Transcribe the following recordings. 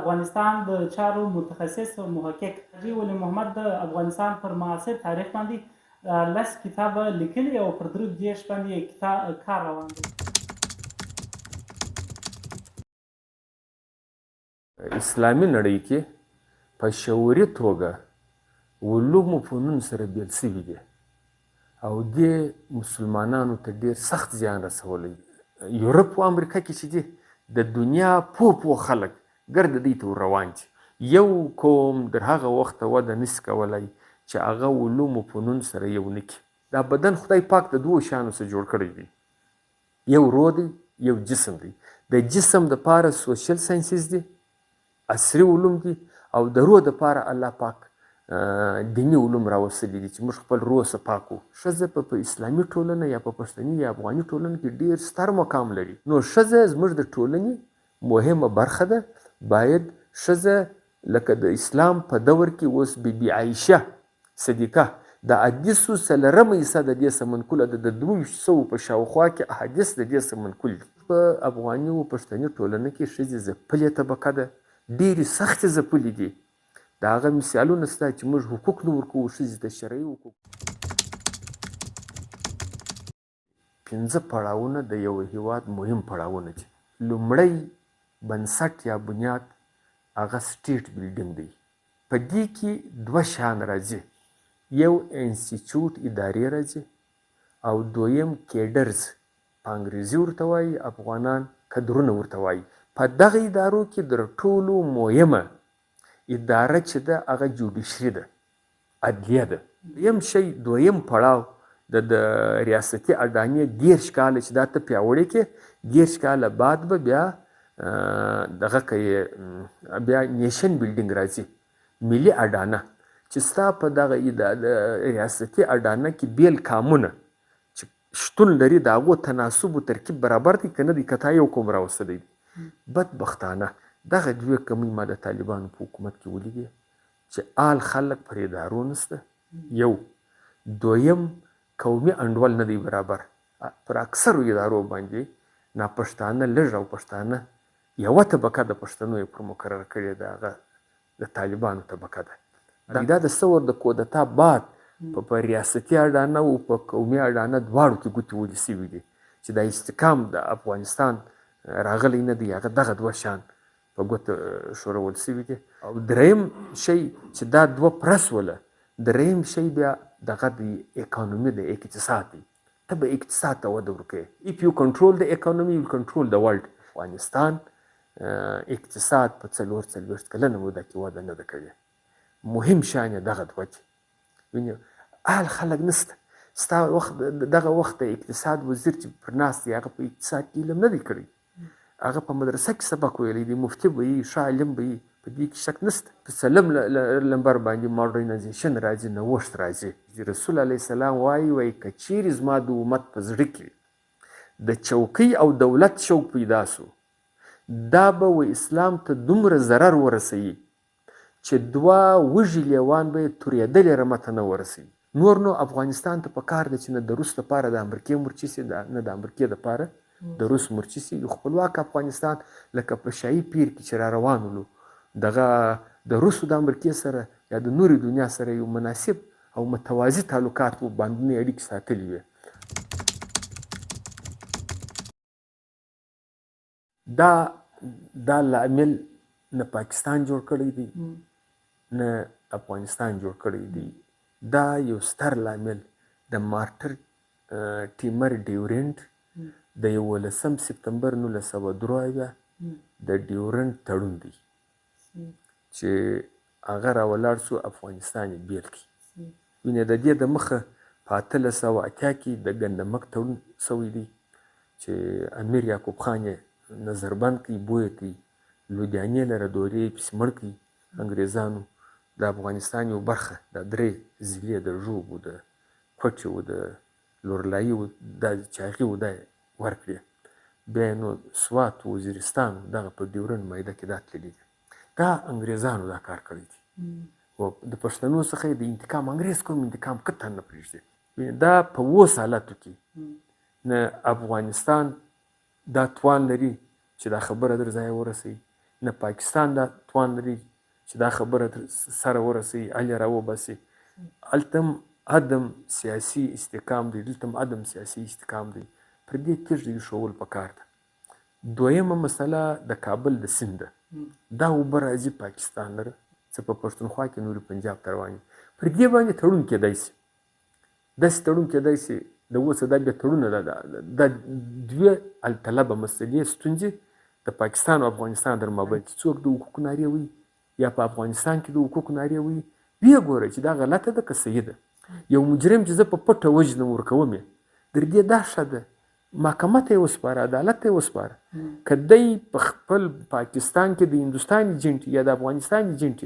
افغانستان د چارو متخصص محقق حاجي ولی محمد د افغانستان پر معاصر تاریخ باندې 10 کتابه لیکلي او پر 3 باندې کار روان دی. اسلامي نړۍ کې په شعوري توګه علومو فنون سره بیل شوي دي او دې مسلمانانو ته ډېر سخت زیان رسولی. یورپ او امریکا کې چې دي د دنیا پوه خلک ګرد دوی ته روان دي. یو قوم در هغه وخته وده نشي کولی چې هغه علومو فنون سره یو نه کړي. دا بدن خدای پاک د 2 شیانو څخه جوړ کړی دی، یو روح دی، یو جسم دی. د جسم دپاره سوشل ساینسز دي، عصري علوم دي، او د روح دپاره الله پاک دیني علوم راوستلي دي چې موږ خپل روح صفا کړو. ښځه په اسلامي ټولنه یا په پښتني یا افغاني ټولنه کې ډېر ستر مقام لري. نو ښځه زموږ د ټولنې مهمه برخه ده. باید ښځه لکه د اسلام په دور کې اوس بی عایشه صدیقه د احادیثو 4 حصه د دې څخه منقوله ده. د 200 په شاوخوا کې احادیث د دې څخه منقول دي. په افغاني او پښتني ټولنه کې ښځې ځپلې طبقه ده، ډېرې سختې ځپلې دي. د هغه مثالونه شته چې موږ حقوق نه ورکوو ښځې ته، شرعي حقوق. 5 پړاوونه د یو هیواد مهم پړاوونه دي. لومړی بنسټ یا بنیاد هغه سټیټ بلډینګ دی. په دې کې 2 شیان راځي، یو انسټیټیوټ ادارې راځي او دویم کیډرز په انګریزي ورته وایي، افغانان کدرونه ورته وایي. په دغه ادارو کې تر ټولو مهمه اداره چې ده هغه جوډیشري ده، عدلیه ده. دویم پړاو د ریاستي اډانې 30 کاله چې دا ته پیاوړې کې، 30 کاله بعد به بیا دغه کوي، بیا نیشن بلډینګ راځي، ملي اډانه چې ستا په دغه ریاستي اډانه کې بیل کامونه چې شتون لري د هغو تناسب و ترکیب برابر دی که نه دی، که تا یو کوم راوستلی دی. بدبختانه دغه 2 کمی ما د طالبانو په حکومت کې ولیدې چې آل خلک پر ادارو نسته. یو دویم قومي انډول نه دی برابر. پر اکثرو ادارو باندې ناپښتانه لږ او پښتانه یوه طبقه د پښتنو یې پر مقرر کړې ده، هغه د طالبانو طبقه ده. دا د ثور د کودتا بعد په ریاستي اډانه او په قومي اډانه دواړو کې ګوتې ولې سوي دي چې دا استحکام د افغانستان راغلی نه دی. هغه دغه 2 شیان په ګوته ښورول سوي دي. او دریم شی چې دا 2 پرسوله، دریم شی بیا دغه د اکانومي د اقتصاد دی. ته به اقتصاد ته وده ورکوې. if you control the economy you control the world. افغانستان اقتصاد په 40 کلنه موده کې وده نه ده کړې. مهم شیان یې دغه 2 دي. وینې اهل خلک نسته. ستا وخت دغه وخت د اقتصاد وزیر چې پر ناست دی هغه په اقتصاد کې علم نه دی کړی، هغه په مدرسه کې سبق ویلی دی، مفتي به وي، ښه عالم به وي، په دې کې شک نسته. په 3 لمبر باندې ماډرنایزیشن راځي، نوښت راځي. رسول علیه السلام وایي که چیرې زما د امت په زړه کې د چوکۍ او دولت شوق پیدا سو، دا به و اسلام ته دومره ضرر ورسوي چې 2 وږي لیوان به یې توریدلې رمه ته نه ورسوي. نور نو افغانستان ته پکار ده چې نه د روس لپاره د امریکې مرچي سي، نه د امریکې لپاره د روس مرچي سي. خپلواک افغانستان لکه په شاهي پیر کې چې را روان ولو، دغه د روسو د امریکې سره یا د نورې دنیا سره یو مناسب او متوازي تعلقات و باندنۍ اړیکې ساتلې وې. دا لامل نه پاکستان جوړ کړی دی نه افغانستان جوړ کړی دی. دا یو ستر لامل د مارټر ټیمر ډیورنټ د 11 سپتمبر 1902 د ډیورنټ تړون دی چې هغه راولاړ سو افغانستان یې بیل کړي. وینې د دې د مخه په 1880 کې د ګندمک تړون سوی دی چې امیر یعقوب خان یې نظربند کړي، بویه کړي، لودیانې لره دورې پسې مړ کړي انګریزانو. د افغانستان یو برخه د 3 ضلعې د ژوب و، د کوټې و، د لورلایي و، دا چې هغې و دا ورکړې. بیا نو سوات وزیرستان دغه په ډیورنډ معاهده کې دا تللي دي. دا انګریزانو دا کار کړی دی. او د پښتنو څخه د انتقام انګریز کوم انتقام قطعا نه پرېږدي. دا په 20 حالاتو کې نه افغانستان دا توان لري چې دا خبره در ځای ورسوي، نه پاکستان دا توان لري چې دا خبره تر سره ورسوي، هلې راوباسي. هلته هم عدم سیاسي استحکام دی، دلته هم عدم سیاسي استحکام دی. پر دې تیږه ایښودل پکار ده. دویمه مسله د کابل د سیند ده. دا اوبه راځي پاکستان لره، څه په پښتونخوا کې نوري پنجاب ته روانې. پر دې باندې تړون کېدی شي، داسې تړون کېدی شي د اوسه دا بیا تړونه دا دوه الطلبه مسلې ستونزې د پاکستان او افغانستان در مابین چې څوک د حقوقو نارې وي یا په افغانستان کې د حقوقو نارې وي، ویې ګوره چې دا غلطه ده که صحیح ده. یو مجرم چې زه په پټه وژنم ورکوم یې، در دې دا ښه ده محکمه ته یې وسپاره، عدالت ته یې وسپاره. که دی په خپل پاکستان کې د هندوستان ایجنټ یا د افغانستان ایجنټ،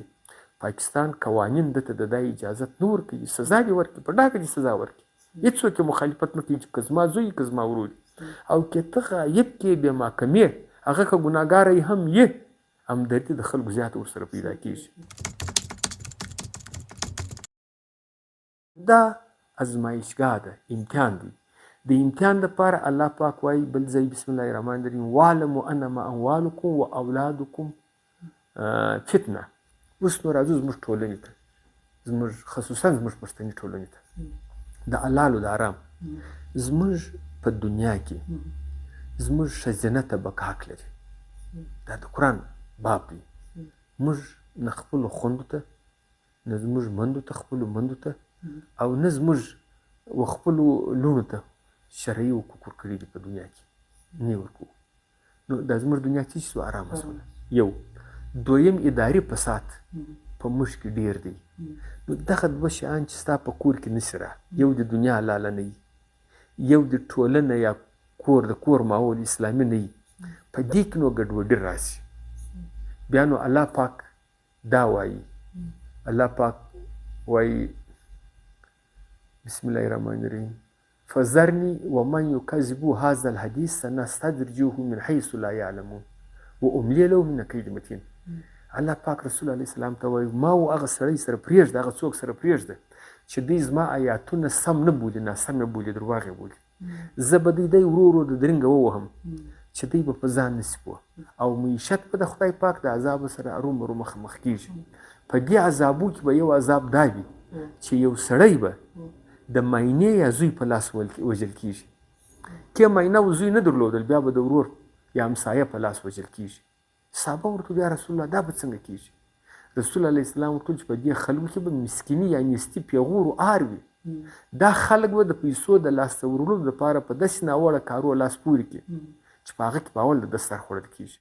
پاکستان قوانین دته د دا اجازت نه ورکوي، سزا دې ورکړي، په ډاګه دې سزا ورکړي. هېڅوک یې مخالفت نه کوي چې که زما زوی که زما ورور. او که ته غایب کې بې محکمې، هغه که ګناهګاره هم یې، همدردي د خلکو زیاته ورسره پیدا کېږي. دا ازمایشګاه ده، امتحان دی. د امتحان دپاره الله پاک وایي بل ځای بسم الله الرحمن الرحیم واعلموا انما اموالکم و اولادکم فتنه. اوس نو راځو زموږ ټولنې ته، زموږ خصوصا زموږ پښتني ټولنې ته، د حلالو د حرام. زموږ په دنیا کې زموږ ښځینه طبقه حق لري، دا د قرآن باب دی. موږ نه خپلو خوندو ته، نه زموږ مندو ته، خپلو مندو ته، او نه زموږ و خپلو لوڼو ته شرعي حقوق ورکړي دي په دنیا کې، نه یې ورکوو. نو دا زموږ دنیا څه شوه؟ ارامه شوله. یو. دویم اداري فساد په موږ کې ډېر دی. نو دغه دوه شیان چې ستا په کور کې نشي را، یو د دنیا حلاله نه وي، یو د ټولنه یا کور د کور ماحول اسلامي نه وي، په دې کې نو ګډوډي راشي. بیا نو الله پاک دا وایي، الله پاک وایي بسم الله الرحمن الرحیم فذرني ومن يكذب هذا الحديث سنستدرجهم من حيث لا يعلمون واملي لهم من كيد متين. الله پاک رسول الله اسلام ته وایي ما و هغه سړی سره پرېږده، هغه څوک سره پرېږده چې دوی زما آیاتونه سم نه بولي، ناسم یې بولي، درواغ یې بولي. زه به دی ورو ورو د درنګه ووهم چې دوی به په ځان نسي پوه، او معیشت به د خدای پاک د عذابو سره ارومرو مخامخ کېږي. په دې عذابو کې به یو عذاب دا وي چې یو سړی به د ماینې یا زوی په لاس وژل کېږي. کې ماینه او زوی نه درلودل، بیا به د ورور یا همسایه په لاس وژل کېږي. صحابه ورته بیا رسول الله دا به څنګه کېږي؟ رسول الله اسلام ورته چې په دې خلکو کې به مسکیني یا نیستي پیغور و آر وي. دا خلک به د پیسو د لاسته وړلو لپاره په داسې ناوړه کارو لاس پورې کړي چې په هغه کې به اول د دستر خوړل کېږي.